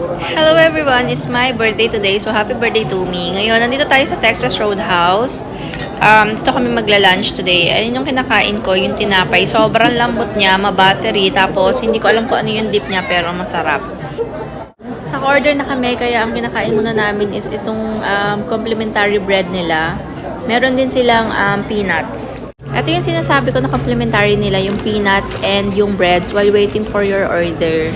Hello everyone! It's my birthday today, so happy birthday to me. Ngayon, nandito tayo sa Texas Roadhouse. Dito kami magla-lunch today. Ayun yung kinakain ko, yung tinapay. Sobrang lambot niya, ma-buttery. Tapos, hindi ko alam kung ano yung dip niya, pero masarap. Naka-order na kami, kaya ang kinakain muna namin is itong complimentary bread nila. Meron din silang peanuts. Ito yung sinasabi ko na complimentary nila, yung peanuts and yung breads while waiting for your order.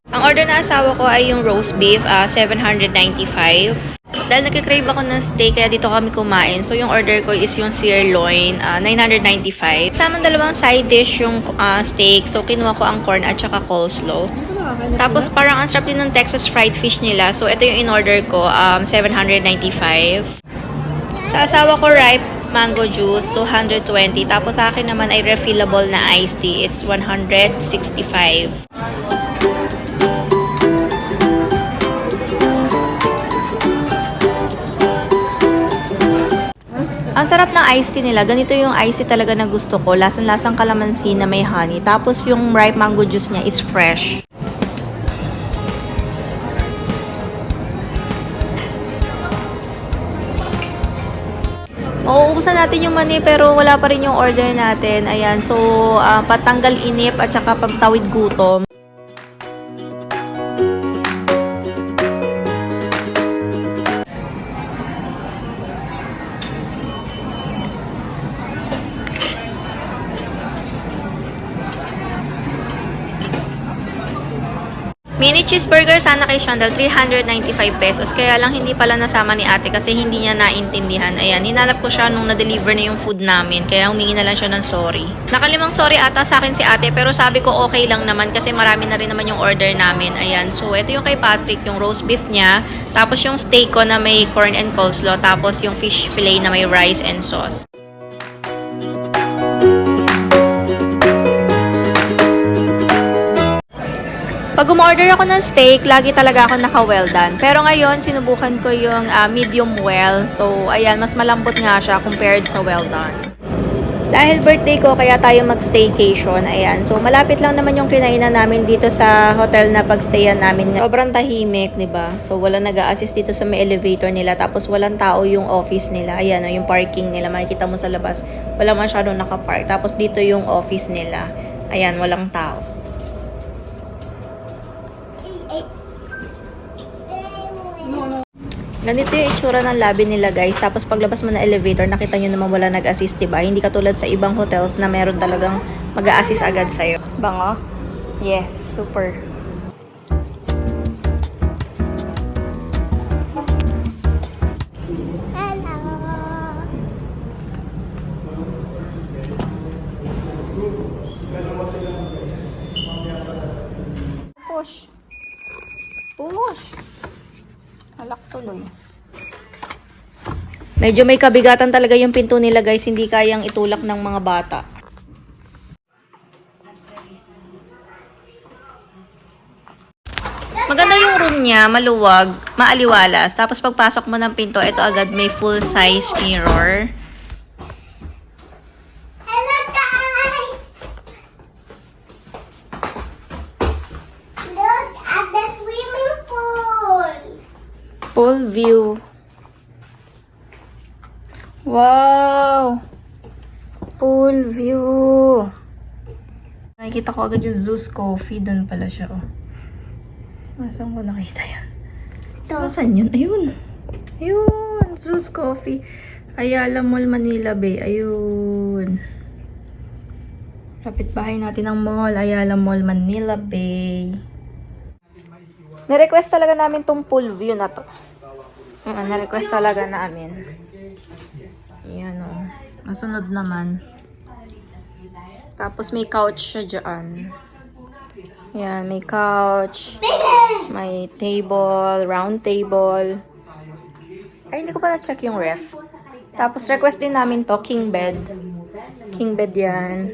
Ang order na asawa ko ay yung roast beef, $795. Dahil nagkikrave ako ng steak, kaya dito kami kumain. So, yung order ko is yung sirloin, $995. Samang dalawang side dish yung steak. So, kinuha ko ang corn at saka coleslaw. Tapos, parang ang sarap din ng Texas fried fish nila. So, ito yung in-order ko, $795. Sa asawa ko, ripe mango juice, $220. Tapos, sa akin naman ay refillable na iced tea. It's $165. Ang sarap ng iced tea nila. Ganito yung iced tea talaga na gusto ko. Lasang-lasang kalamansi na may honey. Tapos yung ripe mango juice niya is fresh. Mauubusan natin yung mani pero wala pa rin yung order natin. Ayan. So, patanggal inip at saka pagtawid gutom. Mini cheeseburger sana kay Shondal, 395 pesos. Kaya lang hindi pala nasama ni ate kasi hindi niya naintindihan. Ayan, hinanap ko siya nung na-deliver na yung food namin. Kaya humingi na lang siya ng sorry. Nakalimang sorry ata sa akin si ate pero sabi ko okay lang naman kasi marami na rin naman yung order namin. Ayan, so ito yung kay Patrick, yung roast beef niya. Tapos yung steak ko na may corn and coleslaw. Tapos yung fish fillet na may rice and sauce. Pag umorder ako ng steak, lagi talaga ako naka-well done. Pero ngayon, sinubukan ko yung medium well. So, ayan, mas malambot nga siya compared sa well done. Dahil birthday ko, kaya tayo mag-staycation. Ayan, so malapit lang naman yung kinainan namin dito sa hotel na pagstayan namin. Sobrang tahimik, 'di ba? So, wala nag-a-assist dito sa may elevator nila. Tapos, walang tao yung office nila. Ayan, yung parking nila. Makikita mo sa labas. Wala masyadong nakapark. Tapos, dito yung office nila. Ayan, walang tao. Ganito yung itsura ng lobby nila guys. Tapos paglabas mo na elevator, nakita nyo naman wala nag-assist, diba? Hindi katulad sa ibang hotels na meron talagang mag-a-assist agad sa'yo. Bango? Yes, super. Push. Push. Halak tuloy. Medyo may kabigatan talaga yung pinto nila guys. Hindi kayang itulak ng mga bata. Maganda yung room niya. Maluwag. Maaliwalas. Tapos pagpasok mo ng pinto, ito agad may full size mirror. Hello guys! Look at the swimming pool! Full view. Wow! Full view. Nakikita ko agad yung Zeus Coffee. Doon pala siya, oh. Saan ko nakita yan? Nasaan yun? Ayun. Ayun. Zeus Coffee. Ayala Mall, Manila Bay. Ayun. Kapitbahay natin ang mall. Ayala Mall, Manila Bay. Na-request talaga namin tong pool view na to. Na-request talaga namin. Yan o. Masunod naman. Tapos may couch siya dyan. Yan, may couch. May table, round table. Ay, hindi ko pa na-check yung ref. Tapos request din namin to, king bed. King bed yan.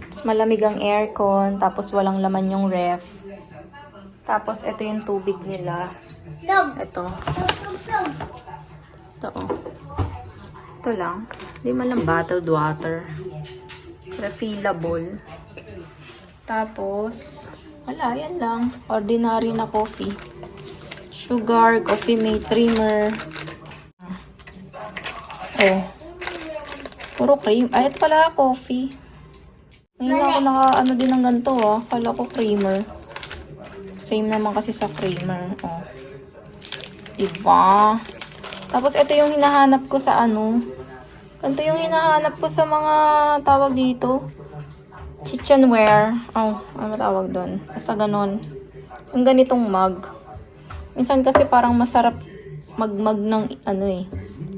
Tapos malamig ang aircon. Tapos walang laman yung ref. Tapos ito yung tubig nila. Ito. Ito oh. Ito lang. Hindi man lang bottled water. Refillable. Tapos, Wala, yan lang. Ordinary na coffee. Sugar, coffee mate, creamer. Oh. Puro cream. Ay, ito pala coffee. Ngayon ako naka-ano din ng ganito ah. Kala ko creamer. Same naman kasi sa creamer. Oh. Diba? Tapos ito yung hinahanap ko sa ano. Ganito yung hinahanap ko sa mga tawag dito. Kitchenware. Oh, ano tawag doon? Basta ganon. Yung ganitong mug. Minsan kasi parang masarap mag-mug ng ano eh.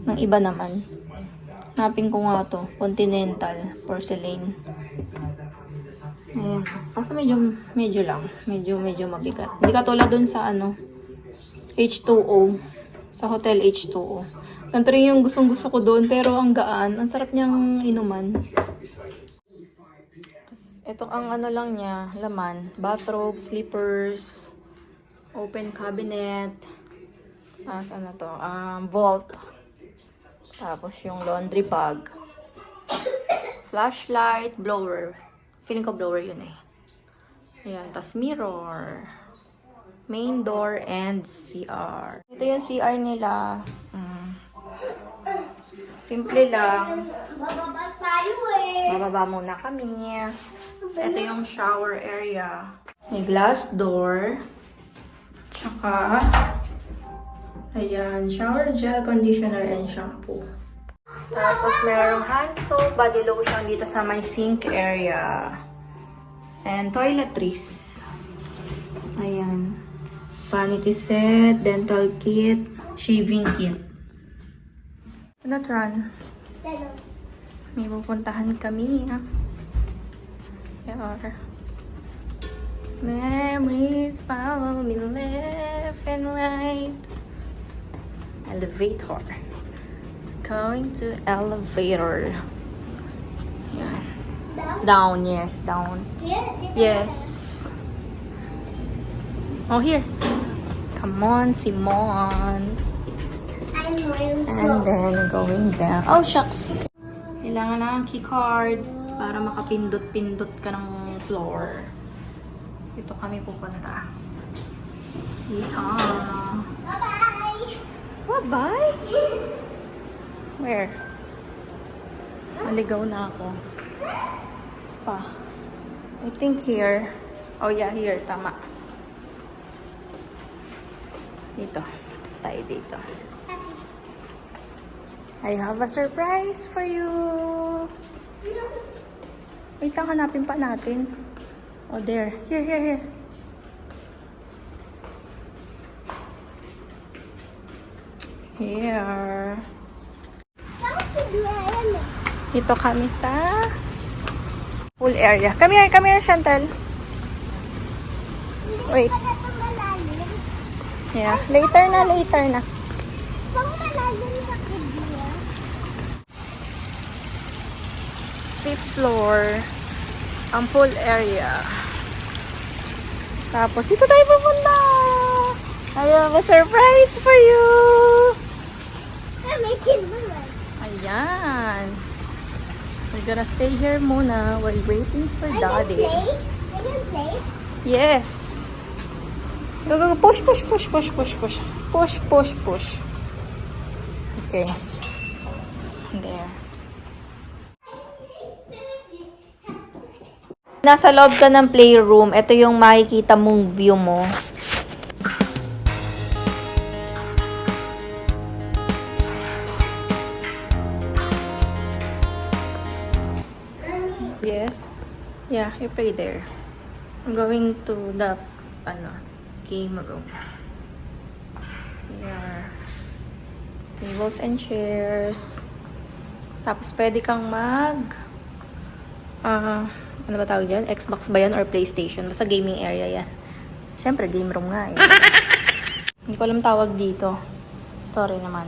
Ng iba naman. Hanapin ko nga to. Continental porcelain. Ayan. Kaso medyo lang. Medyo mabigat. Hindi katulad dun sa ano. H2O. Sa Hotel H2O. Ganito rin yung gustong-gusto ko doon. Pero ang gaan. Ang sarap niyang inuman. Ito ang ano lang niya. Laman. Bathrobe, slippers. Open cabinet. Tapos ano to. Vault. Tapos yung laundry bag. Flashlight. Blower. Feeling ko blower yun eh. Ayan. Tapos mirror. Main door and CR. Ito yung CR nila. Simple lang. Bababa tayo eh. Bababa muna kami. So, ito yung shower area. May glass door. Tsaka, ayan, shower gel, conditioner, and shampoo. Tapos, merong hand soap, body lotion dito sa may sink area. And toiletries. Ayan. Vanity set, dental kit, shaving kit. Pinatran. Dalo. May pupuntahan kami. Here. Memories follow me left and right. Elevator. Going to elevator. Yan. Down, yes, down. Here? Yes. Oh, here. Come on, Simon. I'm wearing And then going down. Oh, shucks. Kailangan na ang key card para makapindot-pindot ka ng floor. Ito kami pupunta. Dito. Bye-bye. Bye-bye. Where? Maligaw na ako. Spa. I think here. Oh yeah, here. Tama. Dito. Tayo dito. I have a surprise for you. Wait lang, hanapin pa natin. Oh, there. Here. Here. Dito kami sa pool area. Come here, Chantal. Wait. Yeah, later na. Pang malalim na kanya. Fifth floor. Ang pool area. Tapos, dito tayo pupunta. I have a surprise for you. May kid mo lang. Ayan. We're gonna stay here muna. We're waiting for I can Daddy. play? I can play? Yes. Go. Push. Push. Okay. There. Nasa loob ka ng playroom. Ito yung makikita mong view mo. Yes. Yeah, you play there. I'm going to the game room. Here. Tables and chairs. Tapos pwede kang ano ba tawag yan? Xbox ba yan or PlayStation? Basta gaming area yan. Siyempre, game room nga eh. Hindi ko alam tawag dito. Sorry naman.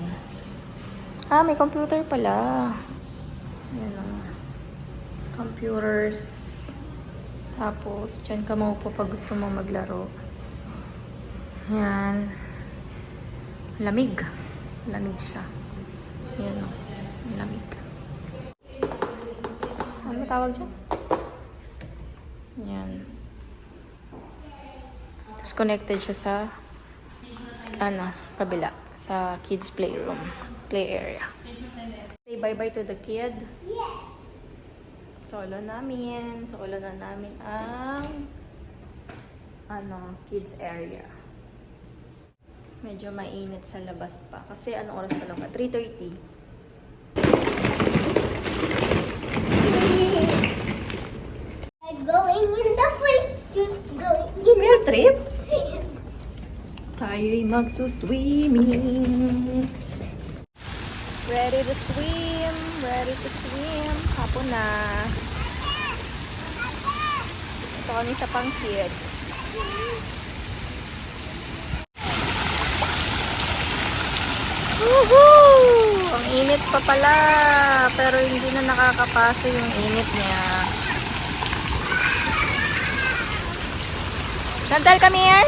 May computer pala. Yan o. Computers. Tapos, dyan ka maupo pag gusto mo maglaro. Yan. Lamig. Lamig siya. Yan o. Lamig. Ano ba tawag dyan? Yan. Tapos connected siya sa kabila. Sa kids playroom. Play area. Say bye-bye to the kid. Solo namin. Solo na namin ang kids area. Medyo mainit sa labas pa. Kasi anong oras pa lang ba? 3:30. Going in the field. Going in Field trip? Tayo'y magsuswimming. Ready to swim. Ready to swim. Hapon na. Ito kami sa pang kids. Woohoo! Ang init pa pala. Pero hindi na nakakapasa yung init niya. Chantal, come here.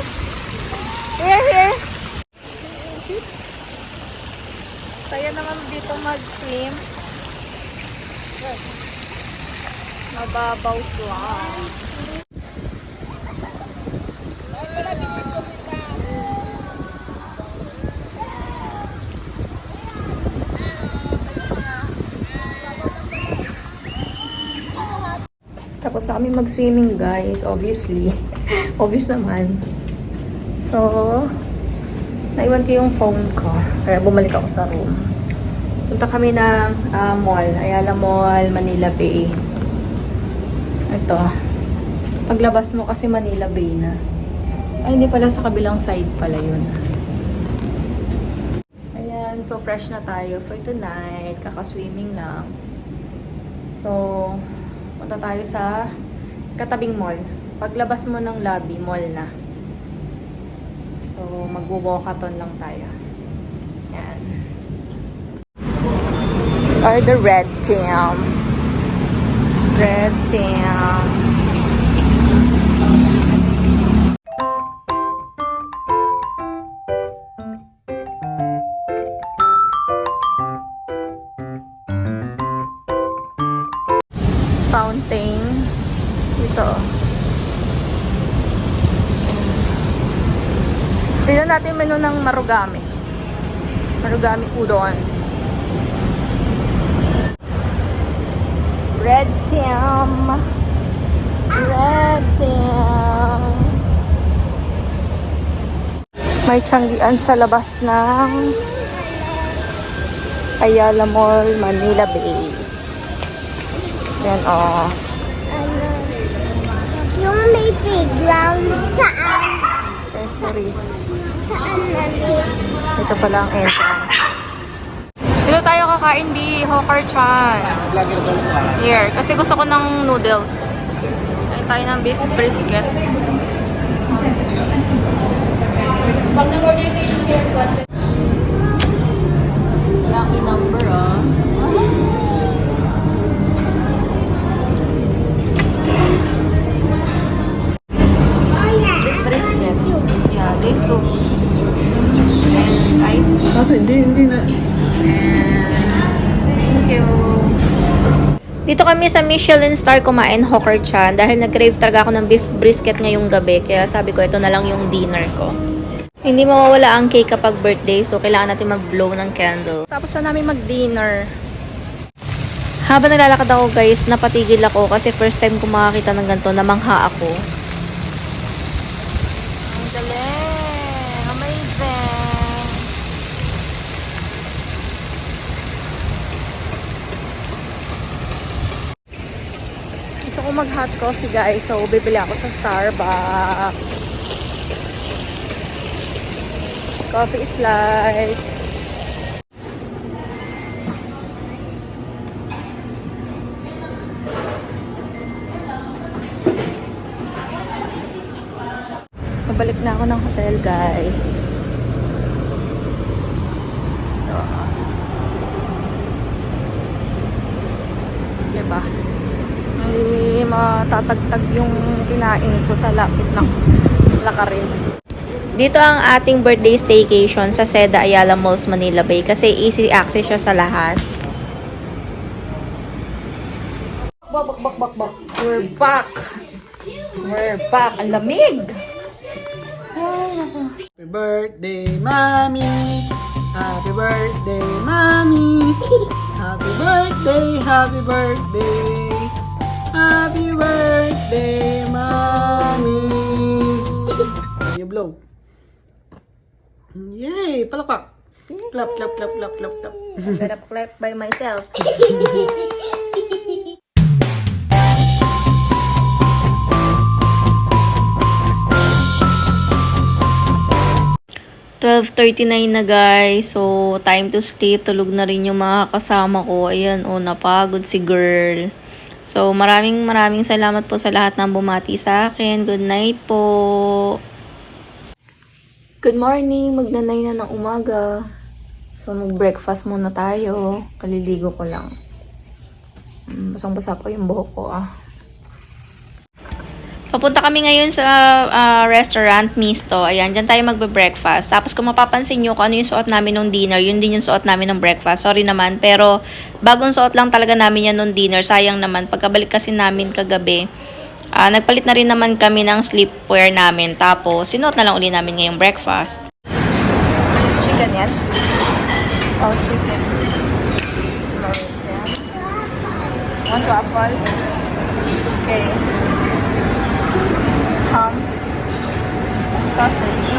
Here. Saya naman dito mag-swim. Mababaw lang. Tapos na kami mag-swimming, guys. Obviously. Obvious naman. So, naiwan ko yung phone ko. Kaya bumalik ako sa room. Punta kami ng mall. Ayala Mall, Manila Bay. Ito. Paglabas mo kasi Manila Bay na. Ay, hindi pala sa kabilang side pala yun. Ayan. So, fresh na tayo for tonight. Kaka-swimming lang. So, punta tayo sa katabing mall. Paglabas mo ng lobby, mall na. So, magwo-walkathon lang tayo. Yan. Or the Red Team. Red Team. Fountain. Ito. Tignan natin yung menu ng Marugame. Marugame udon. Red Team. Red Team. May tiyanggian sa labas ng Ayala Mall, Manila Bay. Yan, oh. Yung may playground saan? Accessories. Saan namin? Ito pala ang entrance. Dito tayo kakain di Hawker Chan. Here. Kasi gusto ko ng noodles. Kain tayo ng beef brisket. Lucky number, ah. Beef brisket. Yeah, this soup. And iced tea. Kaso hindi na. Thank you. Dito kami sa Michelin Star kumain Hawker Chan dahil nag-crave talaga ako ng beef brisket ngayong gabi. Kaya sabi ko, ito na lang yung dinner ko. Hindi mawawala ang cake kapag birthday, so kailangan natin mag-blow ng candle. Tapos na namin mag-dinner. Habang naglalakad ako, guys, napatigil ako kasi first time ko makakita ng ganito, namangha ako. Ang galing! Amazing! Gusto ko mag-hot coffee, guys, so bibili ako sa Starbucks. Coffee is life. Pabalik na ako ng hotel, guys. Ito. Diba? Hindi matatagtag yung kinain ko sa lapit ng lakarin. Dito ang ating birthday staycation sa Seda Ayala Malls, Manila Bay kasi easy access siya sa lahat. Bak. We're back. We're back. Ang lamig. birthday, mommy. Happy birthday, mommy. Happy birthday, happy birthday. Happy birthday, mommy. You blow. Yay! Palakpak. Clap, clap, clap, clap, clap, clap. I'm gonna clap by myself. 12:39 na guys. So, time to sleep. Tulog na rin yung mga kasama ko. Ayan, napagod si girl. So, maraming salamat po sa lahat ng bumati sa akin. Good night po. Good morning. Magnanay na ng umaga. So, mag-breakfast muna tayo. Kaliligo ko lang. Basang-basa ko yung buhok ko Papunta kami ngayon sa restaurant Misto. Ayan, dyan tayo magbe-breakfast. Tapos kung mapapansin nyo kung ano yung suot namin nung dinner, yun din yung suot namin ng breakfast. Sorry naman, pero bagong suot lang talaga namin yan nung dinner. Sayang naman, pagkabalik kasi namin kagabi, nagpalit na rin naman kami ng sleepwear namin. Tapos, sinuot na lang uli namin ngayong breakfast. Chicken yan? Oh, chicken. One waffle. Okay. Ham, sausage,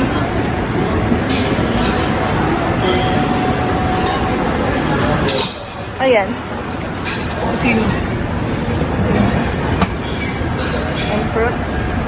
ayan, and fruits.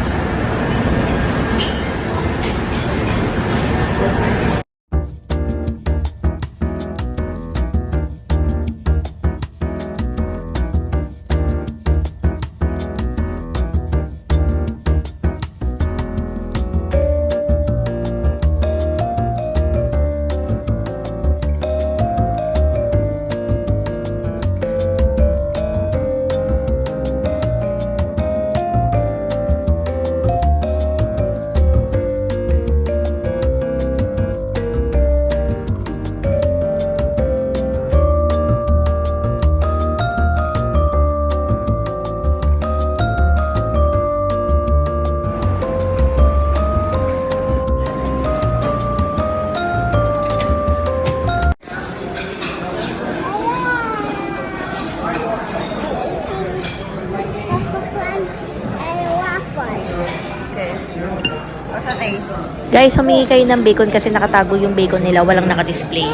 Guys, humingi kayo ng bacon kasi nakatago yung bacon nila, walang nakadisplay.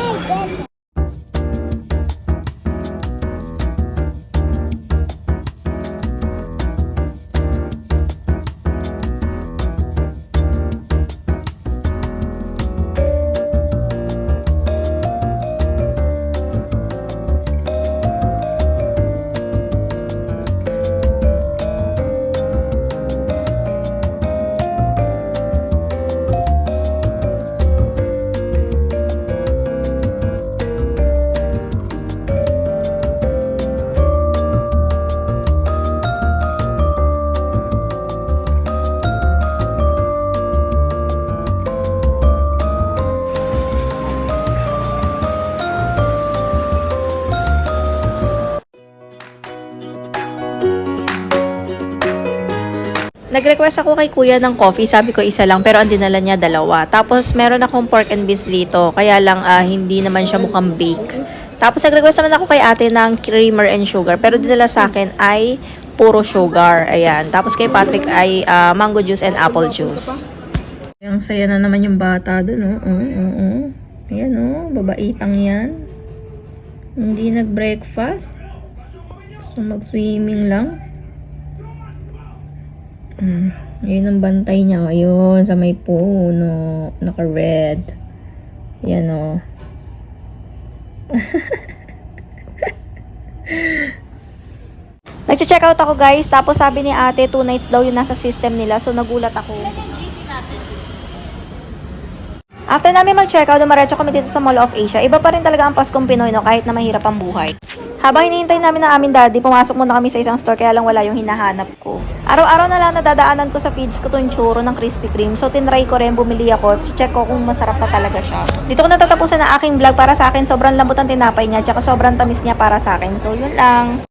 Nag-request ako kay kuya ng coffee. Sabi ko isa lang, pero ang dinala niya dalawa. Tapos meron akong pork and beans dito. Kaya lang hindi naman siya mukhang bake. Tapos nag-request naman ako kay ate ng creamer and sugar. Pero dinala sa akin ay puro sugar. Ayan. Tapos kay Patrick ay mango juice and apple juice. Ang saya na naman yung bata dun. Ayan babaitang yan. Hindi nag-breakfast. So mag-swimming lang. Ayun ang bantay niya. Ayun, sa may puno. Naka-red. Yan Nag-check out ako guys. Tapos sabi ni ate, 2 nights daw yung nasa system nila. So nagulat ako. After namin mag-check out, dumaretso kami dito sa Mall of Asia. Iba pa rin talaga ang Paskong Pinoy kahit na mahirap ang buhay. Habang hinihintay namin ng aming daddy, pumasok muna kami sa isang store kaya lang wala yung hinahanap ko. Araw-araw na lang nadadaanan ko sa feeds ko itong churro ng Krispy Kreme. So tinry ko rin, bumili ako. Check ko kung masarap pa talaga siya. Dito ko natatapusan ang aking vlog. Para sa akin, sobrang lambot ang tinapay niya. Tsaka sobrang tamis niya para sa akin. So yun lang.